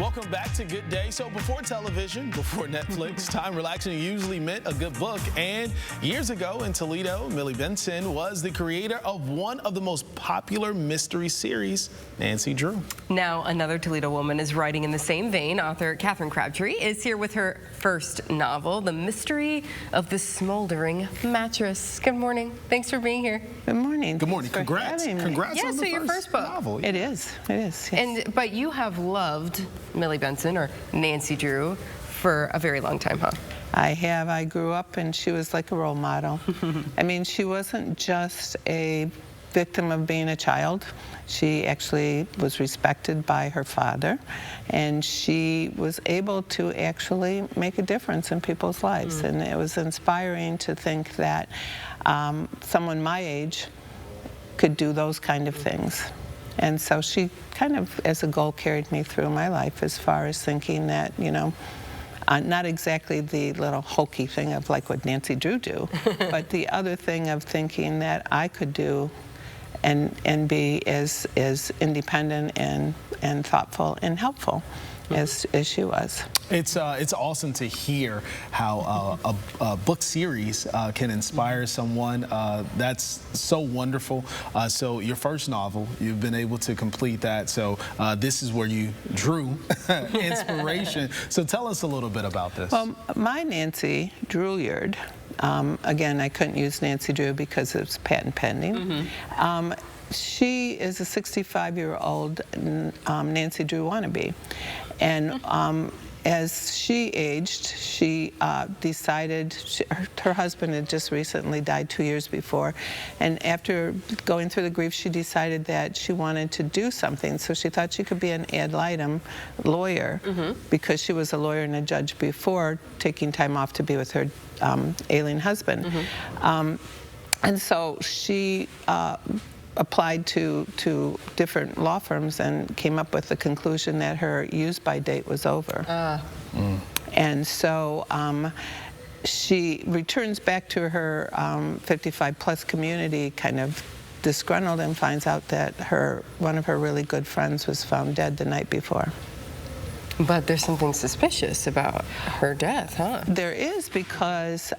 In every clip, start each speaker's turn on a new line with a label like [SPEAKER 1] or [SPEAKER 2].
[SPEAKER 1] Welcome back to Good Day. So before television, before Netflix, time relaxing usually meant a good book. And years ago in Toledo, Millie Benson was the creator of one of the most popular mystery series, Nancy Drew.
[SPEAKER 2] Now another Toledo woman is writing in the same vein. Author Kathryn Crabtree is here with her first novel, The Mystery of the Smoldering Mattress. Good morning. Thanks for being here.
[SPEAKER 3] Good morning.
[SPEAKER 1] Good morning. Congrats. Congrats on the
[SPEAKER 2] your first book.
[SPEAKER 1] novel.
[SPEAKER 3] It is. It is. Yes.
[SPEAKER 2] But you have loved Millie Benson, or Nancy Drew, for a very long time, huh?
[SPEAKER 3] I have. I grew up and she was like a role model. I mean, she wasn't just a victim of being a child. She actually was respected by her father, and she was able to actually make a difference in people's lives. And it was inspiring to think that someone my age could do those kind of things. And so she kind of, as a goal, carried me through my life as far as thinking that, you know, not exactly the little hokey thing of like what Nancy Drew do, but the other thing of thinking that I could do and be as independent and thoughtful and helpful as she was.
[SPEAKER 1] It's awesome to hear how a book series can inspire someone. That's so wonderful. So your first novel, you've been able to complete that. So this is where you drew inspiration. So tell us a little bit about this.
[SPEAKER 3] Well, my Nancy Drewyard, again, I couldn't use Nancy Drew because it's patent pending. She is a 65-year-old Nancy Drew wannabe. And as she aged, she decided, her husband had just recently died 2 years before, and after going through the grief, she decided that she wanted to do something. So she thought she could be an ad litem lawyer, because she was a lawyer and a judge before taking time off to be with her ailing husband. And so she applied to different law firms and came up with the conclusion that her use-by date was over. And so she returns back to her 55-plus community kind of disgruntled, and finds out that one of her really good friends was found dead the night before.
[SPEAKER 2] But there's something suspicious about her death, huh?
[SPEAKER 3] There is, because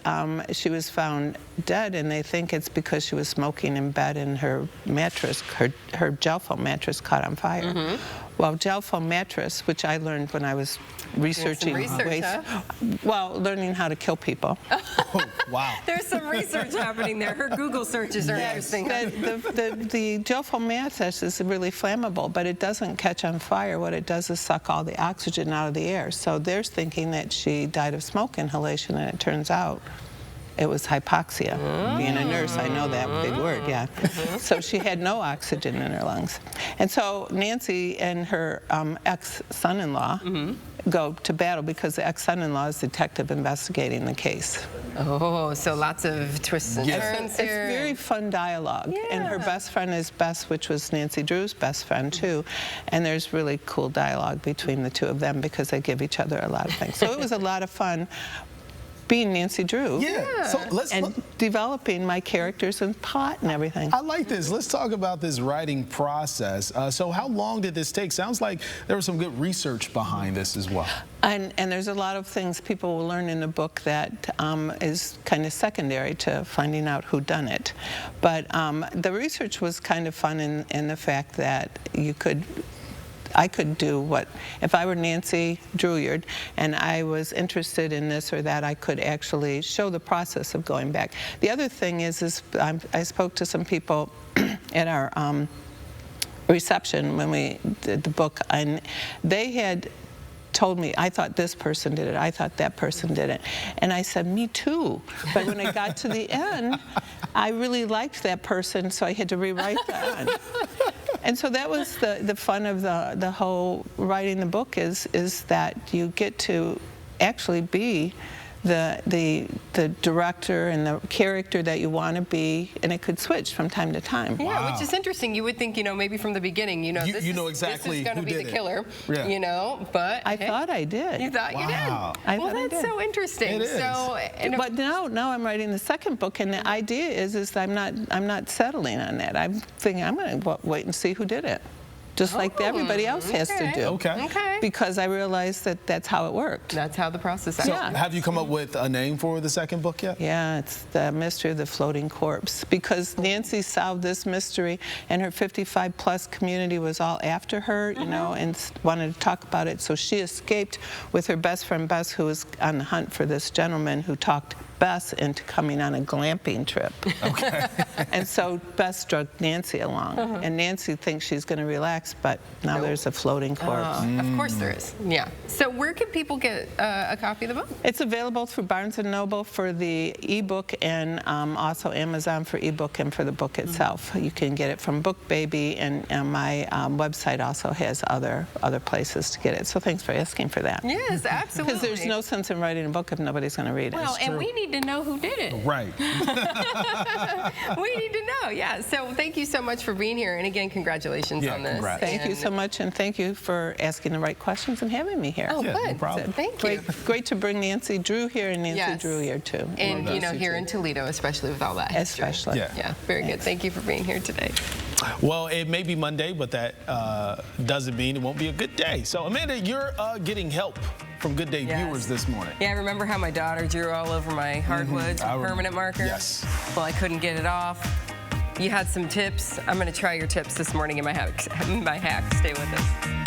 [SPEAKER 3] she was found dead, and they think it's because she was smoking in bed and her mattress, her gel foam mattress, caught on fire. Well, gel foam mattress, which I learned when I was researching ways, well, learning how to kill people.
[SPEAKER 1] Oh, wow.
[SPEAKER 2] There's some research happening there. Her Google searches are interesting.
[SPEAKER 3] The gel foam mattress is really flammable, but it doesn't catch on fire. What it does is suck all the oxygen out of the air. So they're thinking that she died of smoke inhalation, and it turns out it was hypoxia. Being a nurse, I know that big word, yeah. So she had no oxygen in her lungs. And so Nancy and her ex-son-in-law go to battle, because the ex-son-in-law is detective investigating the case.
[SPEAKER 2] Oh, so lots of twists and turns here.
[SPEAKER 3] It's very fun dialogue. And her best friend is Bess, which was Nancy Drew's best friend, too. And there's really cool dialogue between the two of them, because they give each other a lot of things. So it was a lot of fun being Nancy Drew, so developing my characters and plot and everything.
[SPEAKER 1] I like this. Let's talk about this writing process. So how long did this take? Sounds like there was some good research behind this as well.
[SPEAKER 3] And there's a lot of things people will learn in the book that is kind of secondary to finding out who done it. But the research was kind of fun in the fact that I could do what, if I were Nancy Drewyard and I was interested in this or that, I could actually show the process of going back. The other thing is I spoke to some people at our reception when we did the book, and they had told me, I thought this person did it, I thought that person did it. And I said, me too. But when I got to the end, I really liked that person, so I had to rewrite that. And so that was the fun of the whole writing the book, is that you get to actually be the director and the character that you want to be, and it could switch from time to time.
[SPEAKER 2] Yeah, which is interesting. You would think, you know, maybe from the beginning, you know, this is going to be the killer, you know, but
[SPEAKER 3] I thought I did.
[SPEAKER 2] You thought you did? Well, that's so interesting.
[SPEAKER 1] It is.
[SPEAKER 2] So,
[SPEAKER 3] but now I'm writing the second book, and the idea is that I'm not settling on that. I'm thinking I'm going to wait and see who did it. just like everybody else has to do.
[SPEAKER 1] Okay.
[SPEAKER 3] Because I realized that that's how it worked.
[SPEAKER 2] That's how the process
[SPEAKER 1] So
[SPEAKER 2] happens.
[SPEAKER 1] have you come up with a name for the second book yet?
[SPEAKER 3] Yeah, it's the mystery of the floating corpse. Because Nancy solved this mystery, and her 55-plus community was all after her, you know, and wanted to talk about it. So she escaped with her best friend Bess, who was on the hunt for this gentleman who talked Bess into coming on a glamping trip.
[SPEAKER 1] Okay.
[SPEAKER 3] And so Bess drugged Nancy along, and Nancy thinks she's going to relax, but now there's a floating corpse.
[SPEAKER 2] Of course there is. Yeah. So where can people get a copy of the book?
[SPEAKER 3] It's available through Barnes & Noble for the ebook, and also Amazon for ebook and for the book itself. You can get it from BookBaby, and my website also has other places to get it. So thanks for asking for that.
[SPEAKER 2] Yes, absolutely.
[SPEAKER 3] Because there's no sense in writing a book if nobody's going to read it.
[SPEAKER 2] Well, and we need to know who did it.
[SPEAKER 1] Right.
[SPEAKER 2] We need to know, yeah. So thank you so much for being here. And again, congratulations on this.
[SPEAKER 1] Congrats.
[SPEAKER 3] Thank you so much, and thank you for asking the right questions and having me here.
[SPEAKER 2] Oh,
[SPEAKER 1] Yeah,
[SPEAKER 2] good.
[SPEAKER 1] no problem.
[SPEAKER 2] Thank you.
[SPEAKER 3] Great to bring Nancy Drew here, and Nancy
[SPEAKER 2] Yes.
[SPEAKER 3] Drew here too.
[SPEAKER 2] And, you know, here in Toledo, especially with all that history.
[SPEAKER 3] Especially.
[SPEAKER 1] Yeah.
[SPEAKER 2] Yeah, very good. Thank you for being here today.
[SPEAKER 1] Well, it may be Monday, but that doesn't mean it won't be a good day. So, Amanda, you're getting help from Good Day
[SPEAKER 2] Yes.
[SPEAKER 1] viewers this morning.
[SPEAKER 2] Yeah, I remember how my daughter drew all over my hardwoods with permanent marker?
[SPEAKER 1] Yes.
[SPEAKER 2] Well, I couldn't get it off. You had some tips. I'm going to try your tips this morning in my hack. Stay with us.